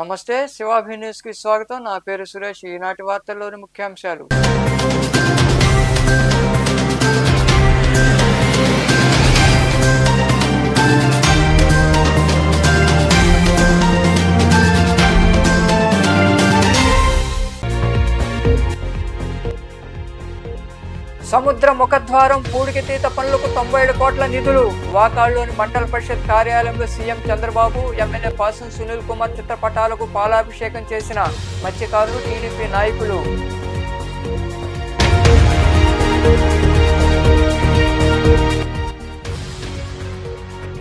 నమస్తే శివాభి న్యూస్ కి స్వాగతం. నా పేరు సురేష్. ఈనాటి వార్తల్లోని ముఖ్యాంశాలు. సముద్ర ముఖద్వారం పూడికతీత పనులకు 97 కోట్ల నిధులు. వాకాడులోని మండల పరిషత్ కార్యాలయంలో సీఎం చంద్రబాబు, ఎమ్మెల్యే పాసం సునీల్ కుమార్ చిత్రపటాలకు పాలాభిషేకం చేసిన మత్స్యకారులు, టీడీపీ నాయకులు.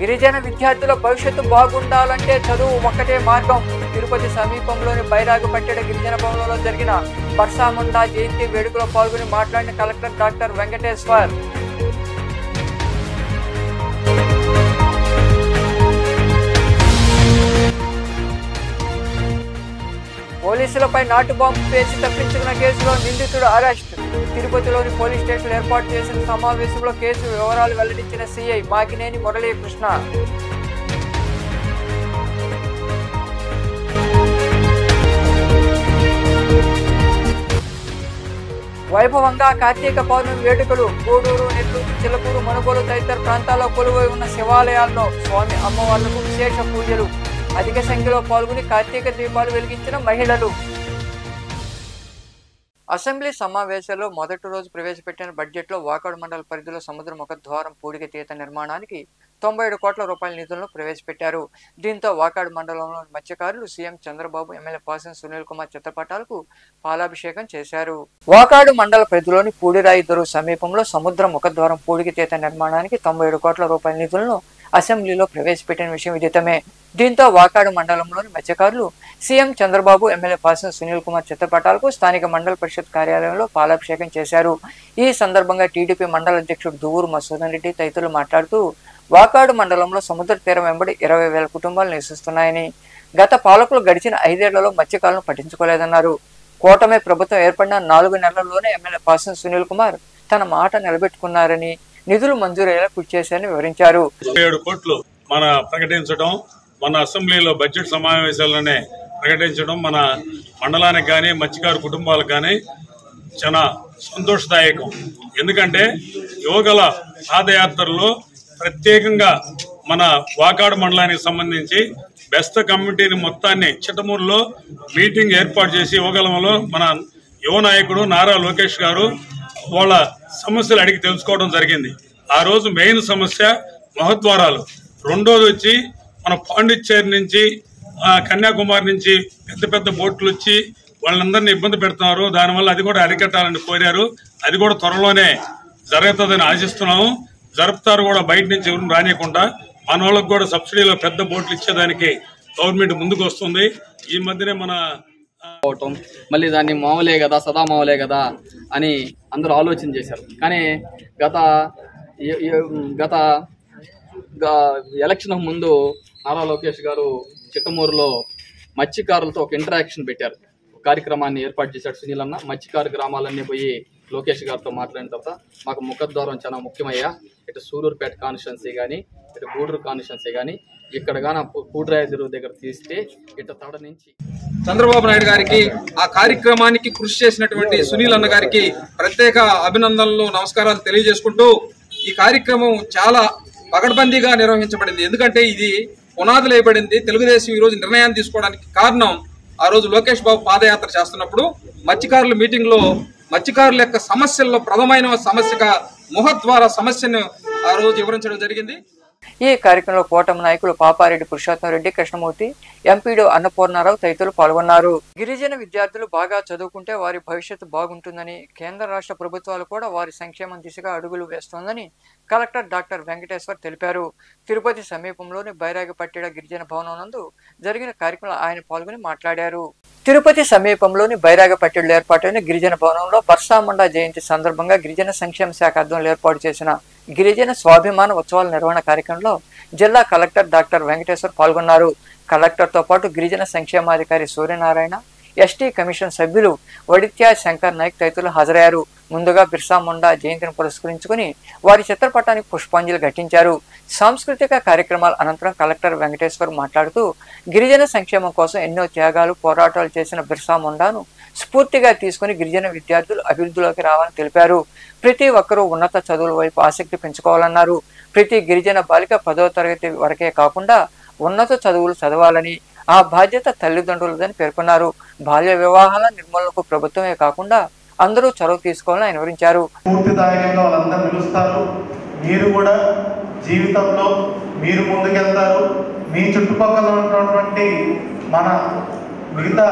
గిరిజన విద్యార్థుల భవిష్యత్తు బాగుండాలంటే చదువు ఒక్కటే మార్గం. తిరుపతి సమీపంలోని బైరాగపట్టెడ గిరిజన భవనంలో జరిగిన బర్సాముండా జయంతి వేడుకలో పాల్గొని మాట్లాడిన కలెక్టర్ డాక్టర్ వెంకటేశ్వర్. పోలీసులపై నాటు బాంబు పేల్చి తప్పించుకున్న కేసులో నిందితుడు అరెస్ట్. తిరుపతిలోని పోలీస్ స్టేషన్ ఏర్పాటు చేసిన సమావేశంలో కేసు వివరాలు వెల్లడించిన సిఐ మాకినేని మురళీకృష్ణ. వైభవంగా కార్తీక పౌర్ణమి వేడుకలు. గూడూరు, నెల్లూరు, చిలకూరు, మనుగోలు తదితర ప్రాంతాల్లో కొలువై ఉన్న శివాలయాల్లో స్వామి అమ్మవార్లకు విశేష పూజలు. అధిక సంఖ్యలో పాల్గొని కార్తీక దీపాలు వెలిగించిన మహిళలు. అసెంబ్లీ సమావేశాల్లో మొదటి రోజు ప్రవేశపెట్టిన బడ్జెట్లో వాకాడు మండల పరిధిలో సముద్ర ముఖద్వారం పూడికతీత నిర్మాణానికి 97 కోట్ల రూపాయల నిధులను ప్రవేశపెట్టారు. దీంతో వాకాడు మండలంలోని మత్స్యకారులు సీఎం చంద్రబాబు, ఎమ్మెల్యే పాసం సునీల్ కుమార్ చిత్రపటాలకు పాలాభిషేకం చేశారు. వాకాడు మండల పరిధిలోని పూడిరాయి దొరువు సమీపంలో సముద్ర ముఖద్వారం పూడికతీత నిర్మాణానికి 97 కోట్ల రూపాయల నిధులను అసెంబ్లీలో ప్రవేశపెట్టిన విషయం విదితమే. దీంతో వాకాడు మండలంలోని మత్స్యకారులు సీఎం చంద్రబాబు, ఎమ్మెల్యే పాసం సునీల్ కుమార్ చిత్రపటాలకు స్థానిక మండల పరిషత్ కార్యాలయంలో పాలాభిషేకం చేశారు. ఈ సందర్భంగా టీడీపీ మండల అధ్యక్షుడు దువ్వూరు మసూదన్ రెడ్డి తదితరులు మాట్లాడుతూ వాకాడు మండలంలో సముద్ర తీరం వెంబడి 20,000 కుటుంబాలు నివసిస్తున్నాయని, గత పాలకులు గడిచిన 5 ఏళ్లలో మత్స్యకారులను పట్టించుకోలేదన్నారు. కూటమి ప్రభుత్వం ఏర్పడిన 4 నెలల్లోనే ఎమ్మెల్యే పాసం సునీల్ కుమార్ తన మాట నిలబెట్టుకున్నారని, నిధులు మంజూరయ్యేలా కృషి చేశారని వివరించారు. 7 కోట్లు మన ప్రకటించడం, మన అసెంబ్లీలో బడ్జెట్ సమావేశాలనే ప్రకటించడం మన మండలానికి కానీ మత్స్యకారు కుటుంబాలకు కానీ చాలా సంతోషదాయకం. ఎందుకంటే యువగల పాదయాత్రలో ప్రత్యేకంగా మన వాకాడు మండలానికి సంబంధించి బెస్త కమిటీని మొత్తాన్ని చిట్టమూరులో మీటింగ్ ఏర్పాటు చేసి యువగలంలో మన యువ నాయకుడు నారా లోకేష్ గారు వాళ్ళ సమస్యలు అడిగి తెలుసుకోవడం జరిగింది. ఆ రోజు మెయిన్ సమస్య మహద్వారాలు. రెండోది వచ్చి మన పాండిచ్చేరి నుంచి కన్యాకుమారి నుంచి పెద్ద పెద్ద బోట్లు వచ్చి వాళ్ళందరినీ ఇబ్బంది పెడుతున్నారు. దానివల్ల అది కూడా అరికట్టాలని కోరారు. అది కూడా త్వరలోనే జరుగుతుందని ఆశిస్తున్నాము. జరుపుతారు కూడా, బయట నుంచి ఎవరు రానియకుండా. మన వాళ్ళకు కూడా సబ్సిడీలో పెద్ద బోట్లు ఇచ్చేదానికి గవర్నమెంట్ ముందుకు వస్తుంది. ఈ మధ్యనే మన మళ్ళీ దాన్ని మామూలే కదా, సదా మామూలే కదా అని అందరూ ఆలోచన చేశారు. కానీ గత ఎలక్షన్ ముందు నారా లోకేష్ గారు చిట్టమూరులో మత్స్యకారులతో ఒక ఇంటరాక్షన్ పెట్టారు, కార్యక్రమాన్ని ఏర్పాటు చేశాడు సునీల్ అన్న. మత్స్యకారు గ్రామాలన్నీ పోయి లోకేష్ గారితో మాట్లాడిన తర్వాత మాకు ముఖద్వారం చాలా ముఖ్యమయ్యా, ఇటు సూరూరుపేట కాన్స్టిట్యున్సీ కానీ ఇటు గూడూరు కాన్స్టిట్యున్సీ కానీ ఇక్కడ కానీ పూడిరాయి చెరువు దగ్గర తీస్తే ఇటు తడ నుంచి చంద్రబాబు నాయుడు గారికి, ఆ కార్యక్రమానికి కృషి చేసినటువంటి సునీల్ అన్న గారికి ప్రత్యేక అభినందనలు, నమస్కారాలు తెలియజేసుకుంటూ ఈ కార్యక్రమం చాలా పకడ్బందీగా నిర్వహించబడింది. ఎందుకంటే ఇది పునాదులు వేయబడింది. తెలుగుదేశం ఈ రోజు నిర్ణయాన్ని తీసుకోవడానికి కారణం, ఆ రోజు లోకేష్ బాబు పాదయాత్ర చేస్తున్నప్పుడు మత్స్యకారుల మీటింగ్ లో మత్స్యకారుల యొక్క సమస్యల్లో ప్రధానమైన సమస్యగా ముఖద్వార సమస్యను ఆ రోజు వివరించడం జరిగింది. ఈ కార్యక్రమంలో కూటమి నాయకులు పాపారెడ్డి పురుషోత్తం రెడ్డి, కృష్ణమూర్తి, ఎంపీడీ అన్నపూర్ణారావు తదితరులు పాల్గొన్నారు. గిరిజన విద్యార్థులు బాగా చదువుకుంటే వారి భవిష్యత్తు బాగుంటుందని, కేంద్ర రాష్ట్ర ప్రభుత్వాలు కూడా వారి సంక్షేమం దిశగా అడుగులు వేస్తోందని కలెక్టర్ డాక్టర్ వెంకటేశ్వర్ తెలిపారు. తిరుపతి సమీపంలోని బైరాగపట్టెడ గిరిజన భవనం నందు జరిగిన కార్యక్రమంలో ఆయన పాల్గొని మాట్లాడారు. తిరుపతి సమీపంలోని బైరాగపట్టెడలో ఏర్పాటైన గిరిజన భవనంలో బర్సాముండా జయంతి సందర్భంగా గిరిజన సంక్షేమ శాఖ ఆధ్వర్యంలో ఏర్పాటు చేసిన గిరిజన స్వాభిమాన ఉత్సవాల నిర్వహణ కార్యక్రమంలో జిల్లా కలెక్టర్ డాక్టర్ వెంకటేశ్వర్ పాల్గొన్నారు. కలెక్టర్తో పాటు గిరిజన సంక్షేమాధికారి సూర్యనారాయణ, ఎస్టీ కమిషన్ సభ్యులు వడిత్యా శంకర్ నాయక్ తదితరులు హాజరయ్యారు. ముందుగా బిర్సా ముండా జయంతిని పురస్కరించుకుని వారి చిత్రపటానికి పుష్పాంజలి ఘటించారు. సాంస్కృతిక కార్యక్రమాల అనంతరం కలెక్టర్ వెంకటేశ్వర్ మాట్లాడుతూ గిరిజన సంక్షేమం కోసం ఎన్నో త్యాగాలు పోరాటాలు చేసిన బిర్సా ముండాను స్ఫూర్తిగా తీసుకుని గిరిజన విద్యార్థులు అభివృద్ధిలోకి రావాలని తెలిపారు. ప్రతి ఒక్కరూ ఉన్నత చదువుల వైపు ఆసక్తి పెంచుకోవాలన్నారు. ప్రతి గిరిజన బాలిక 10వ తరగతి వరకే కాకుండా ఉన్నత చదువులు చదవాలని ఆ బాధ్యత తల్లిదండ్రులదని పేర్కొన్నారు. బాల్య వివాహాల నిర్మూలనకు ప్రభుత్వమే కాకుండా అందరూ చొరవ తీసుకోవాలని ఆయన వివరించారు. పూర్తిదాయకంగా వాళ్ళందరూ నిలుస్తారు. మీరు కూడా జీవితంలో మీరు ముందుకెళ్తారు. మీ చుట్టుపక్కల ఉన్నటువంటి మన మిగతా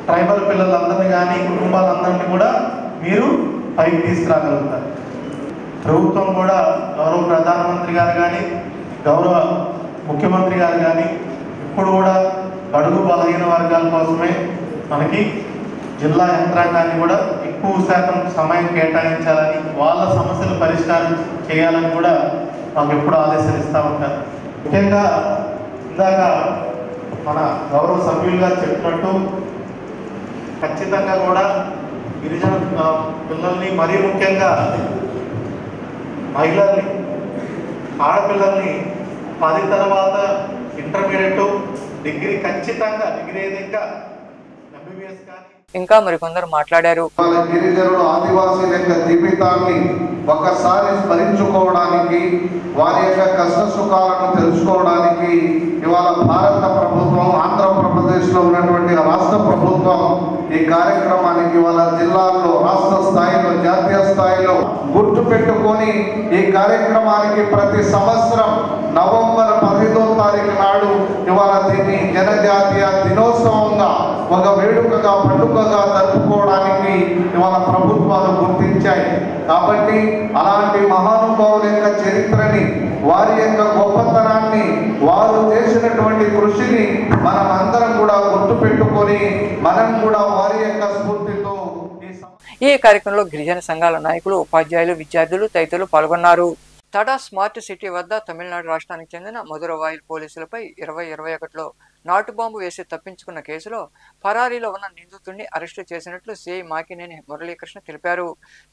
ట్రైబల్ పిల్లలందరినీ కానీ కుటుంబాలందరినీ కూడా మీరు పైకి తీసుకురాగలుగుతారు. ప్రభుత్వం కూడా గౌరవ ప్రధానమంత్రి గారు కానీ గౌరవ ముఖ్యమంత్రి గారు కానీ ఇప్పుడు కూడా బడుగు బలహీన వర్గాల కోసమే మనకి జిల్లా యంత్రాంగాన్ని కూడా ఎక్కువ శాతం సమయం కేటాయించాలని వాళ్ళ సమస్యలు పరిష్కారం చేయాలని కూడా మాకు ఎప్పుడు ఆదేశాలు ఇస్తూ ఉంటారు. ముఖ్యంగా ఇందాక మన గౌరవ సభ్యులు గారు చెప్పినట్టు ఖచ్చితంగా కూడా గిరిజన పిల్లల్ని మరీ ముఖ్యంగా మహిళల్ని ఆడపిల్లల్ని 10 తర్వాత ఇంటర్మీడియట్ డిగ్రీ ఖచ్చితంగా డిగ్రీ ఇంకా ఎంబీబీఎస్ కానీ ఇంకా మరికొందరు మాట్లాడారు. గిరిజనులు ఆదివాసీల యొక్క జీవితాన్ని ఒకసారి స్మరించుకోవడానికి వారి యొక్క కష్ట సుఖాలను తెలుసుకోవడానికి ఇవాళ భారత ప్రభుత్వం ఆంధ్రప్రదేశ్లో ఉన్నటువంటి రాష్ట్ర ప్రభుత్వం ఈ కార్యక్రమానికి ఇవాళ జిల్లాల్లో రాష్ట్ర స్థాయిలో జాతీయ స్థాయిలో గుర్తు పెట్టుకొని ఈ కార్యక్రమానికి ప్రతి సంవత్సరం నవంబర్ 15వ తారీఖు నాడు ఇవాళ దీన్ని జనజాతీయ దినోత్సవంగా ఒక వేడుకగా పండుగగా జరుపుకోవడానికి ఇవాళ ప్రభుత్వాలు గుర్తించాయి. కాబట్టి అలాంటి మహానుభావుల యొక్క చరిత్రని వారి యొక్క గొప్పతనాన్ని వారు చేసినటువంటి కృషిని మనం అందరం కూడా గుర్తు పెట్టుకొని మనం కూడా వారి యొక్క స్ఫూర్తితో ఈ కార్యక్రమంలో గిరిజన సంఘాల నాయకులు, ఉపాధ్యాయులు, విద్యార్థులు తదితరులు పాల్గొన్నారు. తడా స్మార్ట్ సిటీ వద్ద తమిళనాడు రాష్ట్రానికి చెందిన మధురవాయిల్ పోలీసులపై 2021లో నాటు బాంబు వేసి తప్పించుకున్న కేసులో పరారీలో ఉన్న నిందితుడిని అరెస్టు చేసినట్లు సిఐ మాకినేని మురళీకృష్ణ తెలిపారు.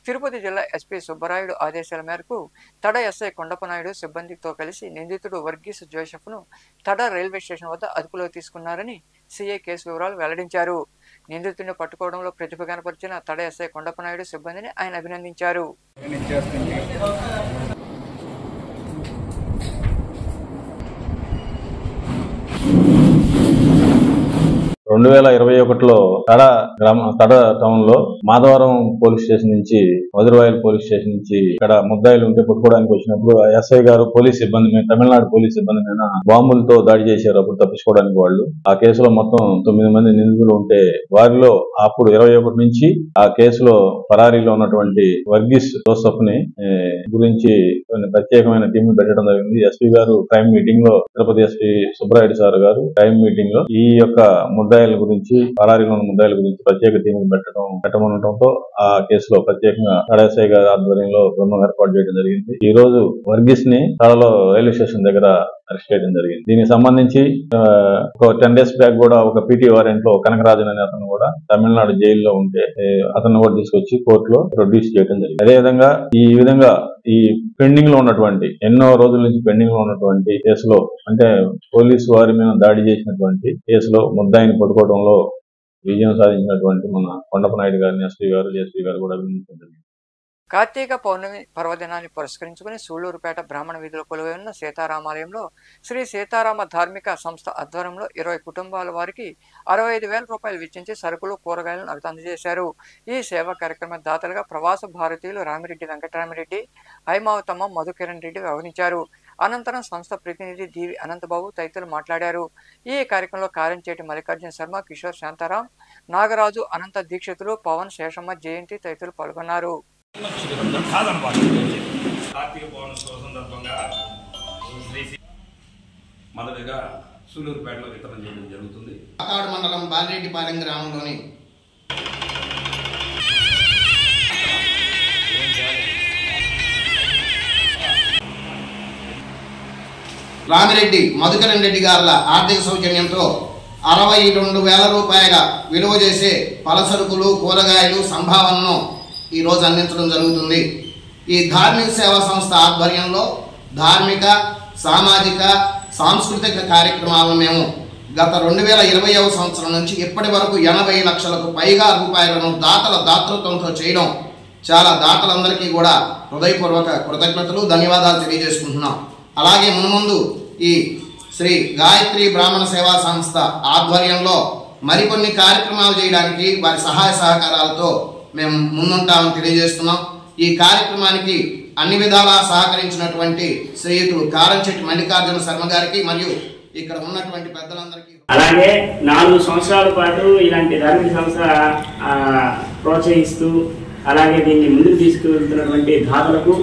తిరుపతి జిల్లా ఎస్పీ సుబ్బరాయుడు ఆదేశాల మేరకు తడ ఎస్ఐ కొండపనాయుడు సిబ్బందితో కలిసి నిందితుడు వర్గీస్ జోసెఫ్ను తడ రైల్వే స్టేషన్ వద్ద అదుపులో తీసుకున్నారని సిఐ కేసు వివరాలు వెల్లడించారు. నిందితుడిని పట్టుకోవడంలో ప్రతిభ కనపరిచిన తడ ఎస్ఐ కొండపనాయుడు సిబ్బందిని ఆయన అభినందించారు. 2021లో తడ టౌన్ లో మాధవరం పోలీస్ స్టేషన్ నుంచి మధురవాయిల్ పోలీస్ స్టేషన్ నుంచి ఇక్కడ ముద్దాయిలు ఉంటే పట్టుకోవడానికి వచ్చినప్పుడు ఎస్ఐ గారు పోలీస్ సిబ్బంది మీద, తమిళనాడు పోలీస్ సిబ్బంది మీద బాంబులతో దాడి చేశారు. అప్పుడు తప్పించుకోవడానికి వాళ్ళు ఆ కేసులో మొత్తం 9 మంది నిందితులు ఉంటే వారిలో అప్పుడు 21 నుంచి ఆ కేసులో పరారీలో ఉన్నటువంటి వర్గీస్ జోసెఫ్ ని గురించి ప్రత్యేకమైన టీం పెట్టడం జరిగింది. ఎస్పీ గారు టైం మీటింగ్ లో, తిరుపతి ఎస్పీ సుబ్బరాయుడు సార్ గారు టైం మీటింగ్ లో ఈ యొక్క ముద్దాయిల గురించి, పరారీలో ఉన్న ముద్దాయిల గురించి ప్రత్యేక టీం పెట్టమనడంతో ఆ కేసులో ప్రత్యేకంగా తడఎస్ఐ గారి ఆధ్వర్యంలో బృందం ఏర్పాటు చేయడం జరిగింది. ఈ రోజు వర్గీస్ ని తడలో రైల్వే స్టేషన్ దగ్గర అరెస్ట్ చేయడం జరిగింది. దీనికి సంబంధించి ఒక 10 days బ్యాక్ కూడా ఒక పీటీ వారెంట్ లో కనకరాజన్ అనే అతను కూడా తమిళనాడు జైల్లో ఉంటే అతను కూడా తీసుకొచ్చి కోర్టులో ప్రొడ్యూస్ చేయడం జరిగింది. అదేవిధంగా ఈ పెండింగ్ లో ఉన్నటువంటి ఎన్నో రోజుల నుంచి పెండింగ్ లో ఉన్నటువంటి కేసులో, అంటే పోలీసు వారి మీద దాడి చేసినటువంటి కేసులో ముద్దాయిని పట్టుకోవడంలో విజయం సాధించినటువంటి మన కొండపనాయుడు గారిని ఎస్పీ గారు, జేఎస్పీ గారు కూడా అభినందించడం జరిగింది. కార్తీక పౌర్ణమి పర్వదినాన్ని పురస్కరించుకుని సూళ్లూరుపేట బ్రాహ్మణ వీధిలో కొలువై ఉన్న సీతారామాలయంలో శ్రీ సీతారామ ధార్మిక సంస్థ ఆధ్వర్యంలో 20 కుటుంబాల వారికి 65,000 రూపాయలు వెచ్చించి సరుకులు, కూరగాయలను అందజేశారు. ఈ సేవా కార్యక్రమ దాతలుగా ప్రవాస భారతీయులు రామిరెడ్డి వెంకటరామిరెడ్డి, హైమావతమ్మ, మధుకిరణ్ రెడ్డి వ్యవహరించారు. అనంతరం సంస్థ ప్రతినిధి డివి అనంతబాబు తదితరులు మాట్లాడారు. ఈ కార్యక్రమంలో కారంచేటి మల్లికార్జున శర్మ, కిషోర్ శాంతారాం, నాగరాజు, అనంత దీక్షితులు, పవన్, శేషమ్మ, జయంతి తదితరులు పాల్గొన్నారు. కార్తీక పౌర్ణమి సందర్భంగా మొదటిగా సూళ్లూరుపేటలో వితరణ చేయడం జరుగుతుంది. పాకాడు మండలం బాలిరెడ్డిపాలెం గ్రామంలోని రామిరెడ్డి, మధుకరణ్ రెడ్డి గారుల ఆర్థిక సౌజన్యంతో 62,000 రూపాయల విలువ చేసే పలసరుకులు, కూరగాయలు, సంభావనను ఈరోజు అందించడం జరుగుతుంది. ఈ ధార్మిక సేవా సంస్థ ఆధ్వర్యంలో ధార్మిక, సామాజిక, సాంస్కృతిక కార్యక్రమాలను మేము గత 2020వ సంవత్సరం నుంచి ఇప్పటి వరకు 80 లక్షలకు పైగా రూపాయలను దాతల దాతృత్వంతో చేయడం చాలా దాతలందరికీ కూడా హృదయపూర్వక కృతజ్ఞతలు, ధన్యవాదాలు తెలియజేసుకుంటున్నాం. అలాగే మున్ముందు ఈ శ్రీ గాయత్రి బ్రాహ్మణ సేవా సంస్థ ఆధ్వర్యంలో మరికొన్ని కార్యక్రమాలు చేయడానికి వారి సహాయ సహకారాలతో మేము ముందుంటామని తెలియజేస్తున్నాం. ఈ కార్యక్రమానికి అన్ని విధాలా సహకరించినటువంటి శ్రీయుతులు కారంచెట్టి మల్లికార్జున శర్మ గారికి మరియు ఇక్కడ ఉన్నటువంటి పెద్దలందరికీ, అలాగే 4 సంవత్సరాల పాటు ఇలాంటి ధార్మిక సంస్థ ప్రోత్సహిస్తూ అలాగే దీన్ని ముందుకు తీసుకువెళ్తున్నటువంటి దాతలకు,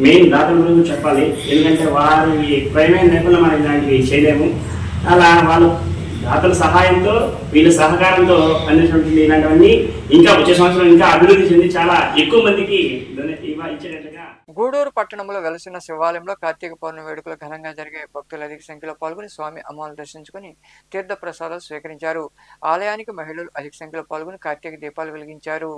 మెయిన్ దాతల గురించి చెప్పాలి. ఎందుకంటే వారి ప్రైవేట్ లేకుండా మనం ఇలాంటివి చేయలేము. అలా వాళ్ళు దాతల సహాయంతో, వీళ్ళ సహకారంతో అందించినటువంటి ఇలాంటివన్నీ ఇంకా వచ్చే సంవత్సరం ఇంకా అభివృద్ధి చెంది చాలా ఎక్కువ మందికి ఇచ్చేటట్టుగా. గూడూరు పట్టణంలో వెలసిన శివాలయంలో కార్తీక పౌర్ణమి వేడుకలు ఘనంగా జరిగే భక్తులు అధిక సంఖ్యలో పాల్గొని స్వామి అమ్మవారిని దర్శించుకుని తీర్థ ప్రసాదాలు స్వీకరించారు. ఆలయానికి మహిళలు అధిక సంఖ్యలో పాల్గొని కార్తీక దీపాలు వెలిగించారు.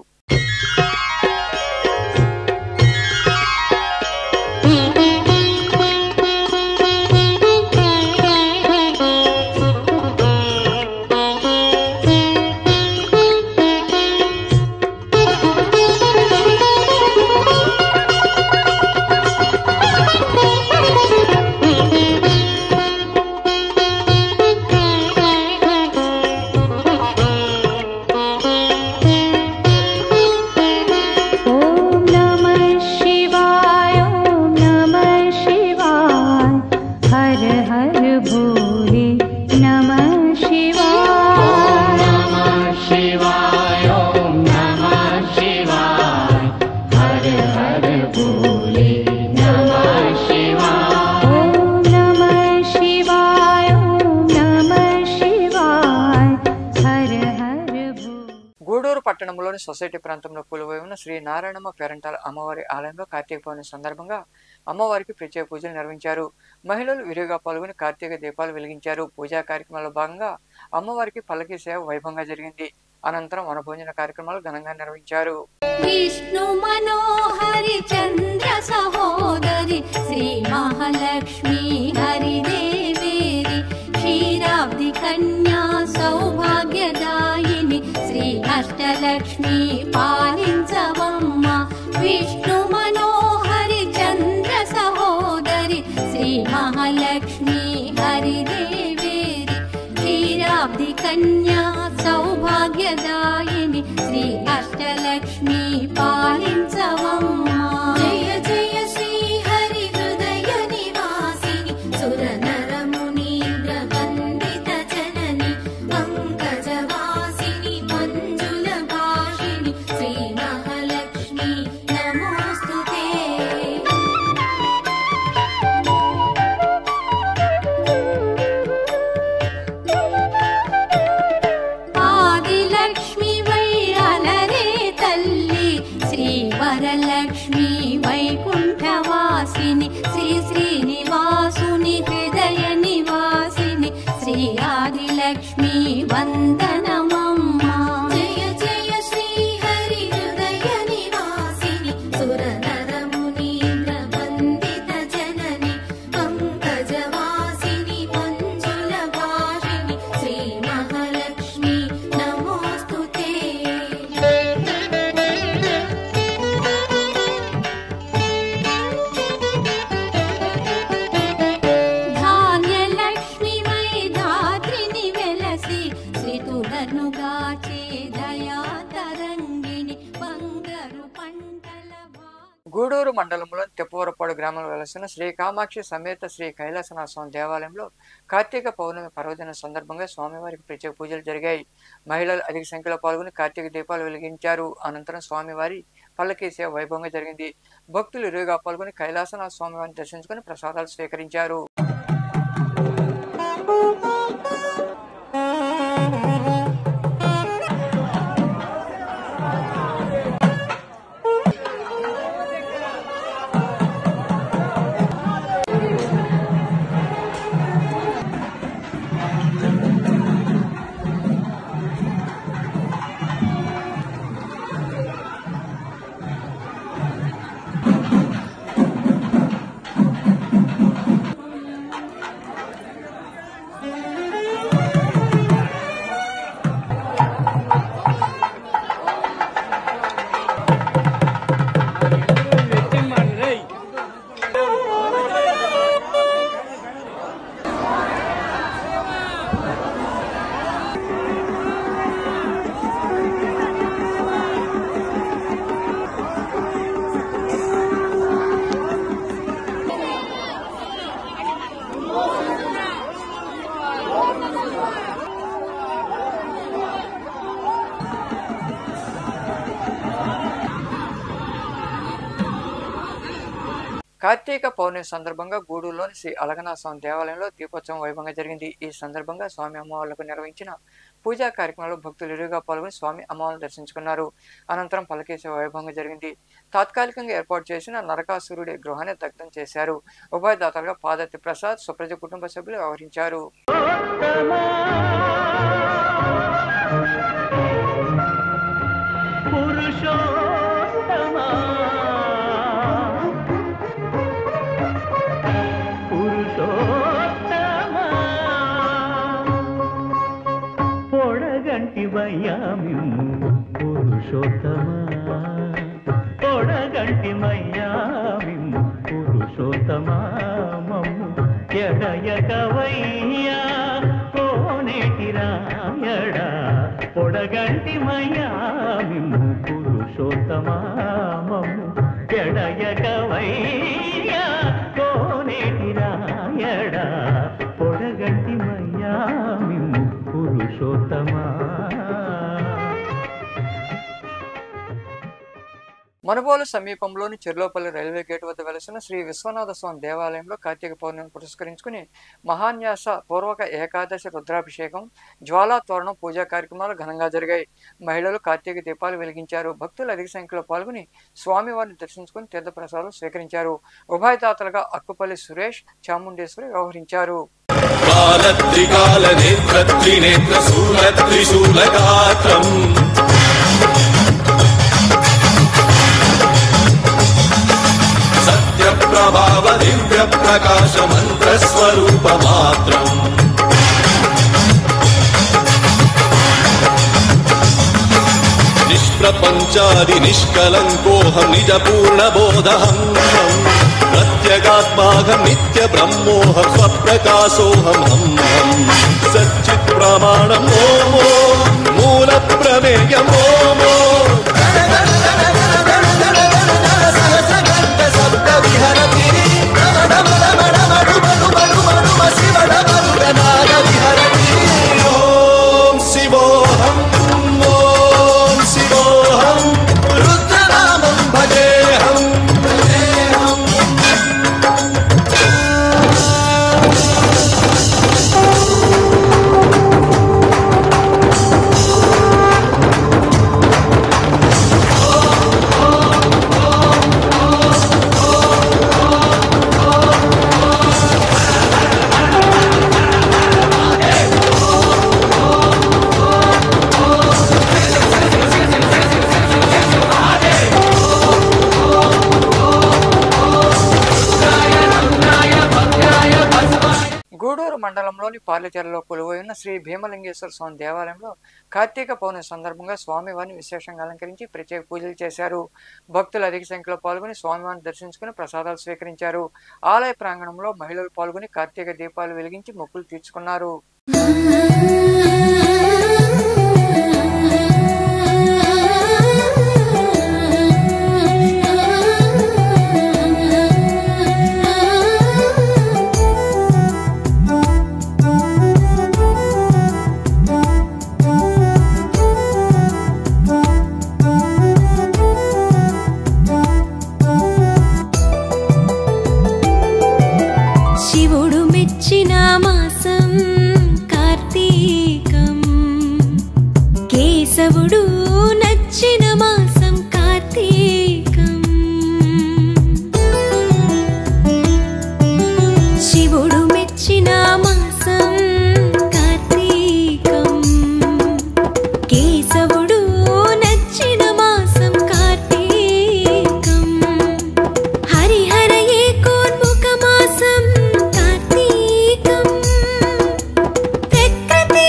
పట్టణంలోని సొసైటీ ప్రాంతంలో కొలువై ఉన్న శ్రీ నారాయణమ్మ పేరంటాల అమ్మవారి ఆలయంలో కార్తీక పౌర్ణమి సందర్భంగా అమ్మవారికి ప్రత్యేక పూజలు నిర్వహించారు. మహిళలు విరివిగా పాల్గొని కార్తీక దీపాలు వెలిగించారు. పూజా కార్యక్రమాల్లో భాగంగా అమ్మవారికి పల్లకి సేవ వైభవంగా జరిగింది. అనంతరం వనభోజన కార్యక్రమాలు ఘనంగా నిర్వహించారు. విష్ణు మనోహరి చంద్ర సహోదరి శ్రీ మహాలక్ష్మి హరిదేవేరి క్షీరాబ్ది కన్యా సౌభాగ్యదాయిని శ్రీ అష్టలక్ష్మి పాలించవమ్మ. విష్ణు మనోహరి చంద్ర సహోదరి శ్రీ మహాలక్ష్మి హరిదేవేరి క్షీరాబ్ది కన్యా సౌభాగ్యదాయిని శ్రీ అష్టలక్ష్మి పాలించవమ్మ. జయ జయ శ్రీ హరి హృదయ నివాసిని సుర నర మునీంద్ర వందిత జనని పంకజవాసిని మంజుల భాషిని శ్రీ మహాలక్ష్మి నమోస్తుతే. ఆదిలక్ష్మి వైరాలరే తల్లి శ్రీ వరలక్ష్మి వైకుంఠవాసిని శ్రీ శ్రీనివాసుని హృదయ నివాసిని శ్రీ ఆదిలక్ష్మి వందనమమ్మ. జయ జయ శ్రీ హరి హృదయ నివాసిని సుర నర మునీంద్ర వందిత జనని పంకజవాసిని మంజుల భాషిని శ్రీ మహాలక్ష్మి నమోస్తుతే. ధాన్యలక్ష్మి వైధాత్రిని వెలసి శ్రీతులను గాచే దయా తరంగిణి బంగారు పంటల గూడూరు మండలంలోని తెప్పవరపాడు గ్రామంలో వెలసిన శ్రీ కామాక్షి సమేత శ్రీ కైలాసనాథ స్వామి దేవాలయంలో కార్తీక పౌర్ణమి పర్వదిన సందర్భంగా స్వామివారికి ప్రత్యేక పూజలు జరిగాయి. మహిళలు అధిక సంఖ్యలో పాల్గొని కార్తీక దీపాలు వెలిగించారు. అనంతరం స్వామివారి పల్లకీ సేవ వైభవంగా జరిగింది. భక్తులు ఇరువుగా పాల్గొని కైలాసనాథ స్వామివారిని దర్శించుకుని ప్రసాదాలు స్వీకరించారు. కార్తీక పౌర్ణమి సందర్భంగా గూడూరులోని శ్రీ అలగనాథ స్వామి దేవాలయంలో దీపోత్సవం వైభవంగా జరిగింది. ఈ సందర్భంగా స్వామి అమ్మవార్లకు నిర్వహించిన పూజా కార్యక్రమంలో భక్తులు ఇరుగా పాల్గొని స్వామి అమ్మవారిని దర్శించుకున్నారు. అనంతరం పలకేశ వైభవంగా జరిగింది. తాత్కాలికంగా ఏర్పాటు చేసిన నరకాసురుడి గృహాన్ని దగ్ధం చేశారు. ఉభయదాతలుగా పాదర్తి ప్రసాద్, సుప్రజ కుటుంబ సభ్యులు వ్యవహరించారు. పొడగంటి మయ్యామిము పురుషోత్తమా మమ్ము ఎడయకవయ్యా కోనేటి రాయడా పొడగంటి మయ్యామిము పురుషోత్తమా మమ్ము ఎడయకవయ్యా కోనేటి రాయడా పొడగంటి మయ్యామిము పురుషోత్తమా. మనుబోలు సమీపంలోని చెర్లోపల్లి రైల్వే గేట్ వద్ద వెలసిన శ్రీ విశ్వనాథ స్వామి దేవాలయంలో కార్తీక పౌర్ణమి పురస్కరించుకుని మహాన్యాస పూర్వక ఏకాదశి రుద్రాభిషేకం, జ్వాలా తోరణం పూజా కార్యక్రమాలు ఘనంగా జరిగాయి. మహిళలు కార్తీక దీపాలు వెలిగించారు. భక్తులు అధిక సంఖ్యలో పాల్గొని స్వామివారిని దర్శించుకుని తీర్థప్రసాదాలు స్వీకరించారు. ఉభయదాతలుగా అక్కుపల్లి సురేష్, చాముండేశ్వరి వ్యవహరించారు. ప్రభావ దివ్య ప్రకాశ మంత్ర స్వరూప మాత్రం నిష్ప్రపంచాది నిష్కలంకోహం నిజ పూర్ణ బోధహం ప్రత్యేగాత్మాహం నిత్య బ్రహ్మోహం స్వప్రకాశోహం హం సచ్చిత్ ప్రమాణం ఓమో మూల ప్రమేయం ఓమో ఓం శివోహం ఓం శివోహం రుద్రనామం భజేహం భజేహం. గూడూరు మండలంలోని పార్లచెరలో కొలువై ఉన్న శ్రీ భీమలింగేశ్వర స్వామి దేవాలయంలో కార్తీక పౌర్ణమి సందర్భంగా స్వామివారిని విశేషంగా అలంకరించి ప్రత్యేక పూజలు చేశారు. భక్తులు అధిక సంఖ్యలో పాల్గొని స్వామివారిని దర్శించుకుని ప్రసాదాలు స్వీకరించారు. ఆలయ ప్రాంగణంలో మహిళలు పాల్గొని కార్తీక దీపాలు వెలిగించి మొక్కులు తీర్చుకున్నారు. శివుడు మెచ్చిన మాసం కార్తీకం, కేశవుడు నచ్చిన మాసం కార్తీకం. శివుడు మెచ్చిన మాసం కార్తీకం, కేశవుడు నచ్చిన మాసం కార్తీకం. హరిహర ఏకోన్ముఖ మాసం కార్తీకం, ప్రకృతి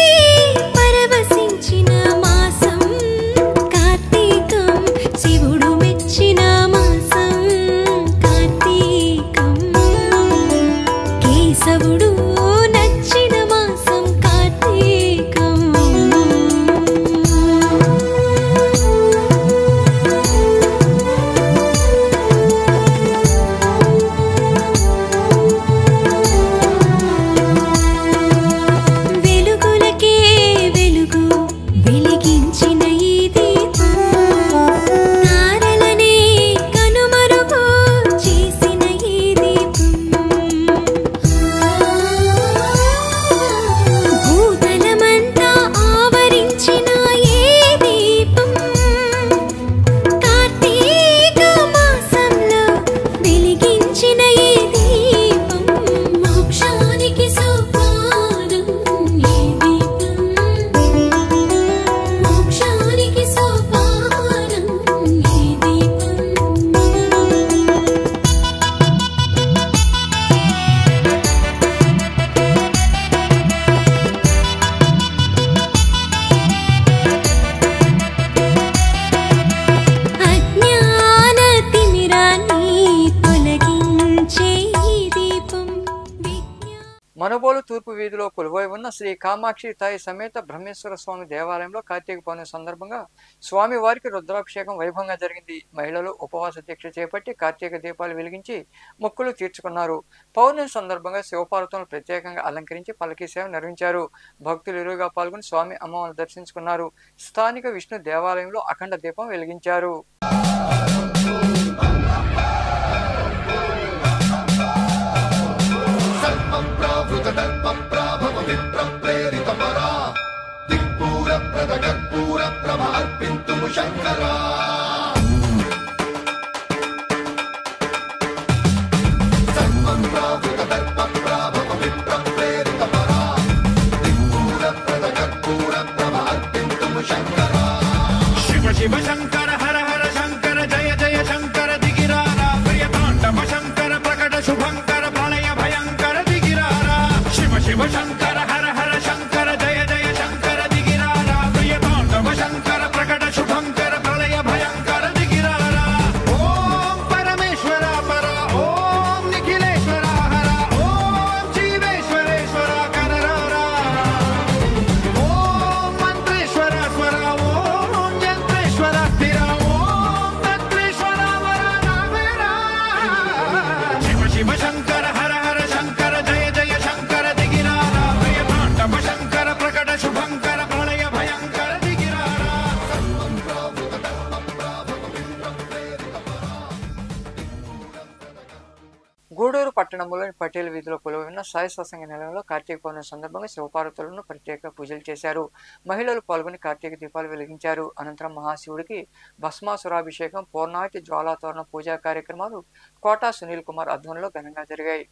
తూర్పు వీధిలో కొలువై ఉన్న శ్రీ కామాక్షి తాయి సమేత బ్రహ్మేశ్వర స్వామి దేవాలయంలో కార్తీక పౌర్ణమి సందర్భంగా స్వామి వారికి రుద్రాభిషేకం వైభవంగా జరిగింది. మహిళలు ఉపవాస దీక్ష చేపట్టి కార్తీక దీపాలు వెలిగించి మొక్కులు తీర్చుకున్నారు. పౌర్ణమి సందర్భంగా శివపార్వతులను ప్రత్యేకంగా అలంకరించి పల్లకీ సేవ నిర్వహించారు. భక్తులు ఇరువుగా పాల్గొని స్వామి అమ్మవారిని దర్శించుకున్నారు. స్థానిక విష్ణు దేవాలయంలో అఖండ దీపం వెలిగించారు. शिव शंकर हर हर शंकर जय जय शंकर दिगिरारा प्रियतांडव शंकर प्रकट शुभंकर प्रलय भयंकर दिगिरारा शिव शिव शंकर हर हर शंकर जय जय शंकर दिगिरारा प्रियतांडव शंकर प्रकट शुभंकर प्रलय भयंकर दिगिरारा ओम परमेश्वरा परा ओम निखिलेश्वरा हरा ओम जीवेश्वरेश्वरा कनरारा ओम मंत्रेश्वरा स्वरा ओम यंत्रेश्वरा स्थिरा ओम तत्रेश्वरा वरा नामेरा शिव शिव शंकर हर हर शंकर जय जय शंकर दिगिरारा प्रियतांडव शंकर प्रकट शुभंकर प्रलय भयंकर दिगिरारा గూడూరు పట్టణంలోని పటేల్ వీధిలో కొలువైన సాయి సత్సంగ నిలయంలో కార్తీక పౌర్ణమి సందర్భంగా శివపార్వతులను ప్రత్యేక పూజలు చేశారు. మహిళలు పాల్గొని కార్తీక దీపాలు వెలిగించారు. అనంతరం మహాశివుడికి భస్మాసురాభిషేకం, పూర్ణావతి జ్వాలాతోరణ పూజా కార్యక్రమాలు కోటా సునీల్ కుమార్ ఆధ్వర్యంలో ఘనంగా జరిగాయి.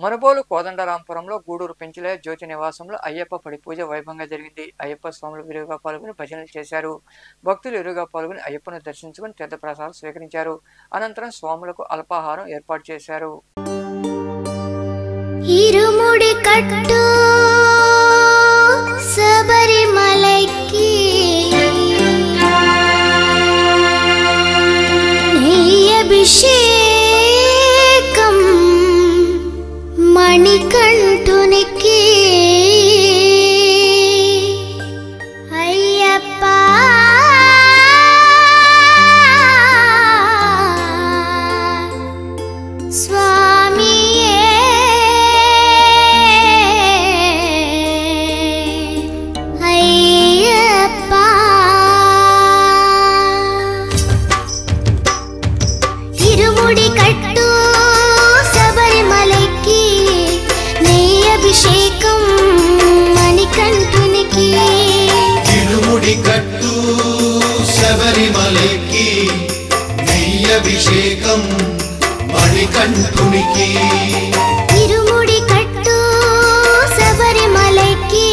మనుబోలు కోదండరాంపురంలో గూడూరు పెంచులయ్య జ్యోతి నివాసంలో అయ్యప్ప పడి పూజ వైభవంగా జరిగింది. అయ్యప్ప స్వాములు విరివిగా పాల్గొని భజనలు చేశారు. భక్తులు ఇరువుగా పాల్గొని అయ్యప్పను దర్శించుకుని తీర్థ ప్రసాదాలు స్వీకరించారు. అనంతరం స్వాములకు అల్పాహారం ఏర్పాటు చేశారు. ఇరుముడి కట్టు శబరిమలైకి అభిషేకం మణికంఠునికి అయ్యప్ప స్వామియే అయ్యప్ప ఇరుముడి కట్టు శబరిమలైకి అభిషేకం మణికంఠునికి ఇరుముడి కట్టు శబరిమలైకి నెయ్యభిషేకం మణికంఠునికి ఇరుముడి కట్టు శబరిమలైకి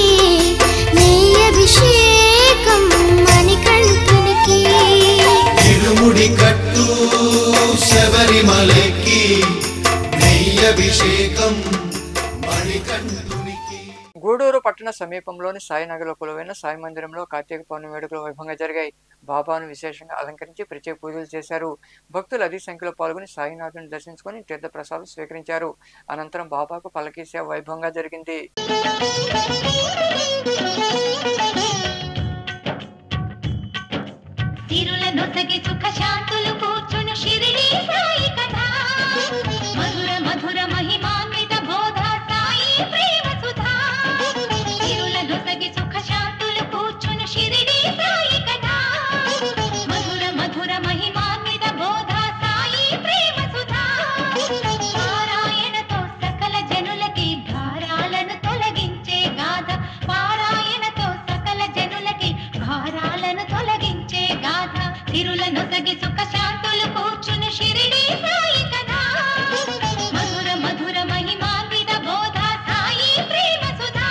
నెయ్యభిషేకం మణికంఠునికి ఇరుముడి కట్టు శబరిమలైకి నెయ్యభిషేకం గూడూరు పట్టణ సమీపంలోని సాయినగర్లో కొలువైన సాయి మందిరంలో కార్తీక పౌర్ణమి వేడుకలు వైభవంగా జరిగాయి. బాబాను విశేషంగా అలంకరించి ప్రత్యేక పూజలు చేశారు. భక్తులు అధిక సంఖ్యలో పాల్గొని సాయినాథుని దర్శించుకుని తీర్థ ప్రసాదం స్వీకరించారు. అనంతరం బాబాకు పల్లకీ సేవ వైభవంగా జరిగింది. నొసగి సుఖ శాంతులు కూర్చును షిరిడి సాయి కథ మధుర మధుర మహిమాన్విత బోధ సాయి ప్రేమ సుధా తిరుల నొసగి సుఖ శాంతులు కూర్చును షిరిడి సాయి కథ మధుర మధుర మహిమాన్విత బోధ సాయి ప్రేమ సుధా పారాయణతో సకల జనులకి భారాలను తొలగించే గాథ పారాయణతో సకల జనులకి భారాలను తొలగించే గాథ తిరుల నొసగి సుఖ శాంతులు కూర్చుని షిరిడి సాయి కథ మధుర మధుర మహిమాన్విత బోధ సాయి ప్రేమ సుధా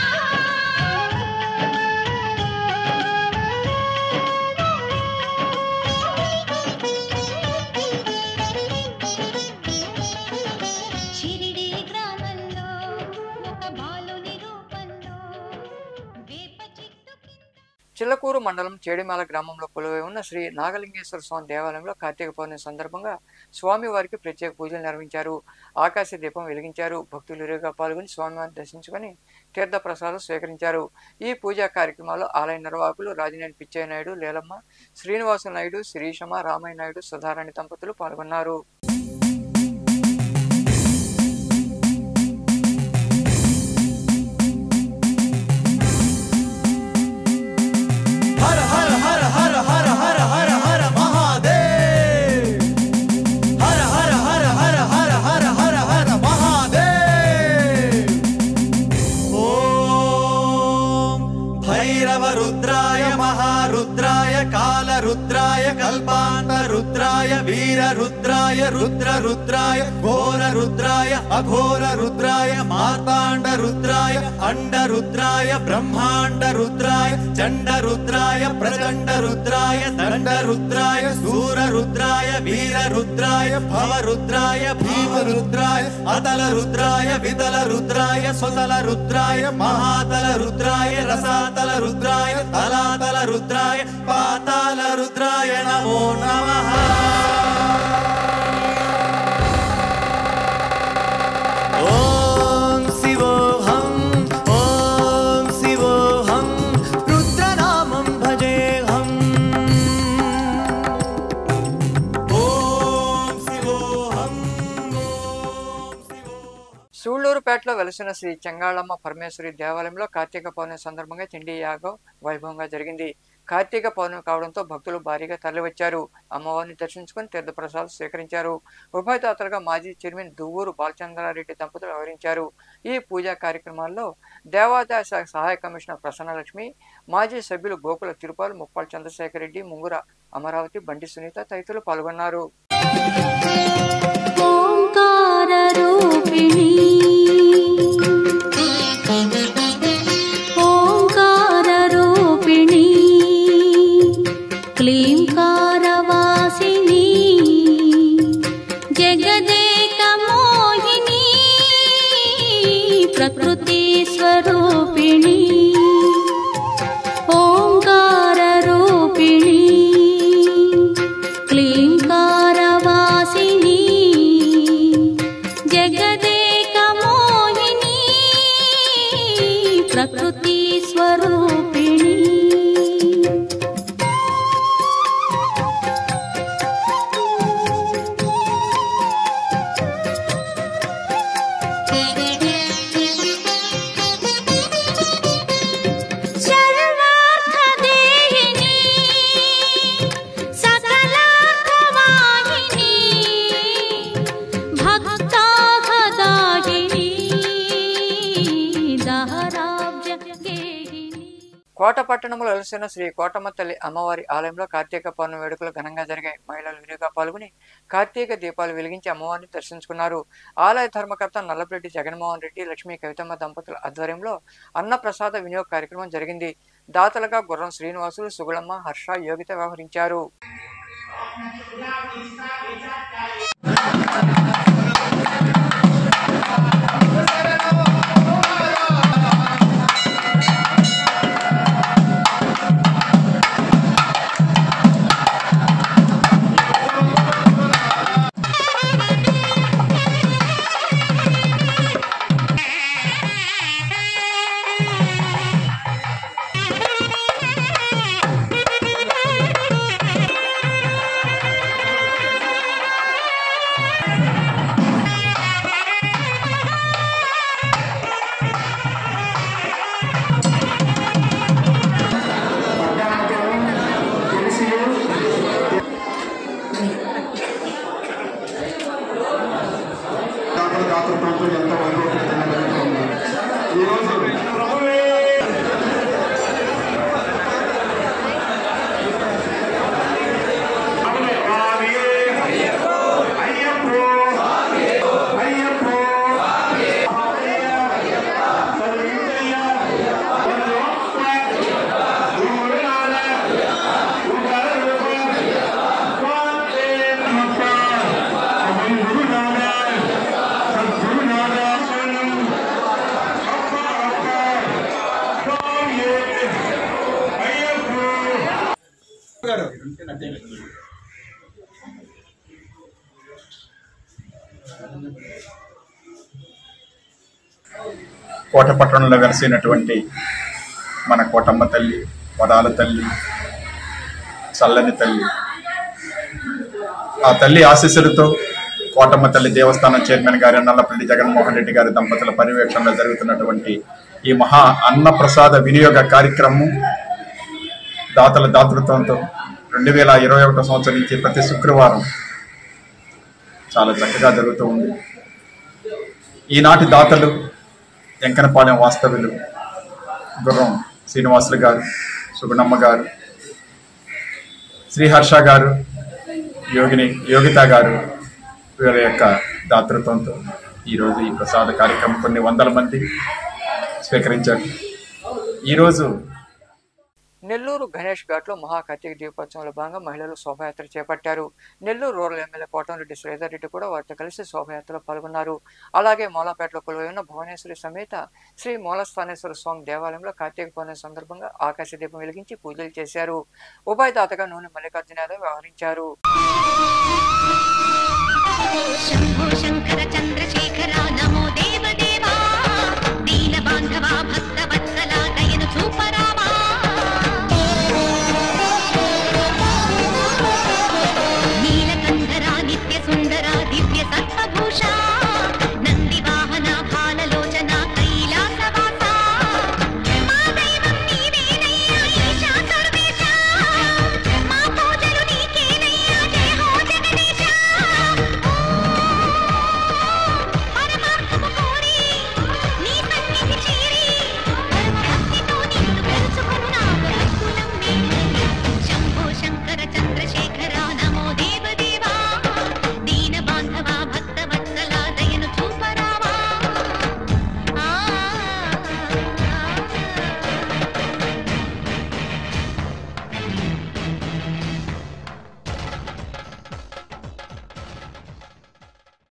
షిరిడి గ్రామంలో ఒక బాలుని రూపంలో వేప చెట్టు చిల్లకూరు మండలం చేడిమాల గ్రామంలో కొలువై ఉన్న శ్రీ నాగలింగేశ్వర స్వామి దేవాలయంలో కార్తీక పౌర్ణమి సందర్భంగా స్వామివారికి ప్రత్యేక పూజలు నిర్వహించారు. ఆకాశ దీపం వెలిగించారు. భక్తులు ఇరుగా పాల్గొని స్వామివారిని దర్శించుకొని తీర్థ ప్రసాదం స్వీకరించారు. ఈ పూజా కార్యక్రమాల్లో ఆలయ నిర్వాహకులు రాజినేని పిచ్చయ్య నాయుడు, లేలమ్మ, శ్రీనివాస నాయుడు, శిరీషమ్మ, రామయ్య నాయుడు, సుధారాణి దంపతులు పాల్గొన్నారు. रुद्राय कल्पांत रुद्राय वीर रुद्राय रुद्र रुद्राय घोर रुद्राय अघोर रुद्राय मार्तांड रुद्राय अंड रुद्राय ब्रह्मांड रुद्राय चंड रुद्राय प्रचंड रुद्राय दंड रुद्राय सूर रुद्राय वीर रुद्राय भव रुद्राय भीम रुद्राय अतल रुद्राय वितल रुद्राय स्वतल रुद्राय महातल रुद्राय रसातल रुद्राय तलातल रुद्राय पाताल रुद्राय नमो नमः। ओम शिवोऽहं ओम शिवोऽहं रुद्रनामं भजेऽहं ओम शिवोऽहं। సూళ్లూరుపేటలో వెలసిన శ్రీ చెంగాళమ్మ పరమేశ్వరి దేవాలయంలో కార్తీక పౌర్ణమి సందర్భంగా తిండి యాగం వైభవంగా జరిగింది. కార్తీక పౌర్ణమి కావడంతో భక్తులు భారీగా తరలివచ్చారు. అమ్మవారిని దర్శించుకుని తీర్థప్రసాదాలు స్వీకరించారు. ఉభయదాతలుగా మాజీ చైర్మన్ దువ్వూరు బాలచంద్రారెడ్డి దంపతులు వ్యవహరించారు. ఈ పూజా కార్యక్రమాల్లో దేవాదాయ శాఖ సహాయ కమిషనర్ ప్రసన్నలక్ష్మి, మాజీ సభ్యులు గోకుల తిరుపాలు, ముప్పాల చంద్రశేఖర్ రెడ్డి, ముంగుర అమరావతి, బండి సునీత తదితరులు పాల్గొన్నారు. क्लींकारवासिनी जगदेक मोहिनी प्रकृति स्वरूपिणी ओंकार रूपिणी क्लींकारवासिनी जगदेक मोहिनी प्रकृति स्वरूपिणी కోట పట్టణంలో వెలసిన శ్రీ కోటమ్మ తల్లి అమ్మవారి ఆలయంలో కార్తీక పౌర్ణమి వేడుకలు ఘనంగా జరిగాయి. మహిళలు విరిగా పాల్గొని కార్తీక దీపాలు వెలిగించి అమ్మవారిని దర్శించుకున్నారు. ఆలయ ధర్మకర్త నల్లపరెడ్డి జగన్మోహన్ రెడ్డి, లక్ష్మీ కవితమ్మ దంపతుల ఆధ్వర్యంలో అన్న ప్రసాద వినియోగ కార్యక్రమం జరిగింది. దాతలుగా గుర్రం శ్రీనివాసులు, సుగుళమ్మ, హర్ష, యోగిత వ్యవహరించారు. కోట పట్టణంలో వెలసినటువంటి మన కోటమ్మ తల్లి, వరాల తల్లి, చల్లని తల్లి, ఆ తల్లి ఆశీస్సులతో కోటమ్మ తల్లి దేవస్థానం చైర్మన్ గారి నల్లపల్లి జగన్మోహన్ రెడ్డి గారి దంపతుల పర్యవేక్షణలో జరుగుతున్నటువంటి ఈ మహా అన్నప్రసాద వినియోగ కార్యక్రమం దాతల దాతృత్వంతో 2021 సంవత్సరం నుంచి ప్రతి శుక్రవారం చాలా చక్కగా జరుగుతూ ఉంది. ఈనాటి దాతలు ఎంకనపాలెం వాస్తవ్యులు గుర్రం శ్రీనివాసులు గారు, సుగుణమ్మ గారు, శ్రీహర్ష గారు, యోగిత గారు, వీళ్ళ యొక్క దాతృత్వంతో ఈరోజు ఈ ప్రసాద కార్యక్రమం కొన్ని వందల మంది స్వీకరించారు. ఈరోజు నెల్లూరు గణేష్ ఘాట్లో మహాకార్తీక దీపోత్సవంలో భాగంగా మహిళలు శోభాయాత్ర చేపట్టారు. నెల్లూరు రూరల్ ఎమ్మెల్యే కోటంరెడ్డి శ్రీధర్ రెడ్డి కూడా వారితో కలిసి శోభాయాత్రలో పాల్గొన్నారు. అలాగే మూలాపేటలో కొలువై ఉన్న భువనేశ్వరి సమేత శ్రీ మూలస్థానేశ్వర స్వామి దేవాలయంలో కార్తీక పౌర్ణమి సందర్భంగా ఆకాశ దీపం వెలిగించి పూజలు చేశారు. ఉభయదాతగా నూనె మల్లికార్జున యాదవ్ వ్యవహరించారు. శంభో శంకర చంద్రశేఖర నమో దేవ దేవా దీన బాంధవ భక్త వత్సల దయను చూపరామా నీలకంఠర నిత్య సుందర దివ్య సత్వభూష నంది వాహన భాలలోచన కైలాసవాస మా దైవం నీవేనయ్యా ఈశా సర్వేశ మా పూజలు నీకేనయ్యా జయ హో జగదీశ శంభో శంకర చంద్రశేఖర నమో దేవ దేవా దీన బాంధవ భక్త వత్సల దయను చూపరావా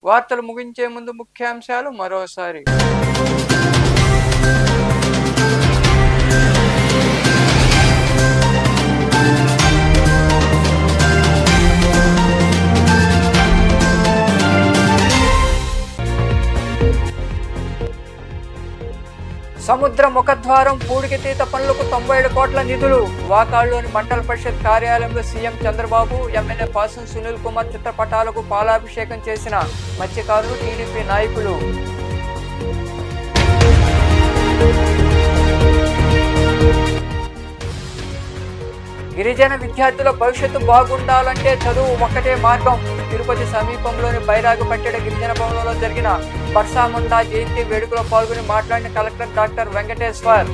వార్తలు ముగించే ముందు ముఖ్యాంశాలు మరోసారి. సముద్ర ముఖద్వారం పూడికతీత పనులకు 97 కోట్ల నిధులు. వాకాడులోని మండల పరిషత్ కార్యాలయంలో సీఎం చంద్రబాబు, ఎమ్మెల్యే పాసం సునీల్ కుమార్ చిత్రపటాలకు పాలాభిషేకం చేసిన మత్స్యకారులు, టీడీపీ నాయకులు. గిరిజన విద్యార్థుల భవిష్యత్తు బాగుండాలంటే చదువు ఒక్కటే మార్గం. తిరుపతి సమీపంలోని బైరాగుపట్టెడ గిరిజన భవనంలో జరిగిన బర్సాముండా జయంతి వేడుకలో పాల్గొని మాట్లాడిన కలెక్టర్ డాక్టర్ వెంకటేశ్వర్.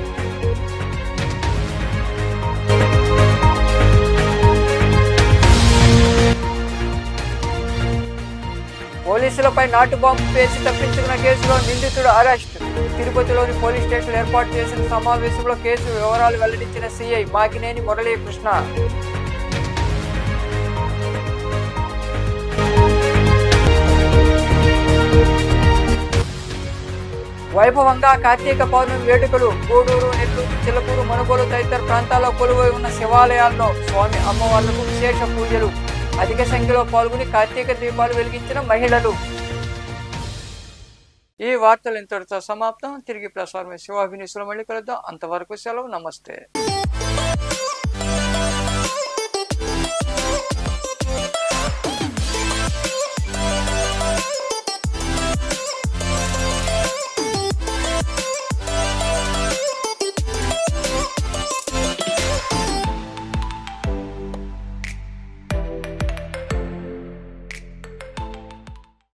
పోలీసులపై నాటు బాంబు పేసి తప్పించుకున్న కేసులో నిందితుడు అరెస్ట్. తిరుపతిలోని పోలీస్ స్టేషన్ ఏర్పాటు చేసిన సమావేశంలో కేసు వివరాలు వెల్లడించిన సిఐ మాకినేని మురళీకృష్ణ. వైభవంగా కార్తీక పౌర్ణమి వేడుకలు. గూడూరు, నెల్లూరు, చిలకూరు, మనుగోలు తదితర ప్రాంతాల్లో కొలువై ఉన్న శివాలయాల్లో స్వామి అమ్మవార్లకు విశేష పూజలు. అధిక సంఖ్యలో పాల్గొని కార్తీక దీపాలు వెలిగించిన మహిళలు. ఈ వార్తలు ఇంతటితో సమాప్తం. తిరిగి ప్రసారమే శివాభినిసులు మళ్ళీ కలుద్దాం. అంతవరకు సెలవు. నమస్తే.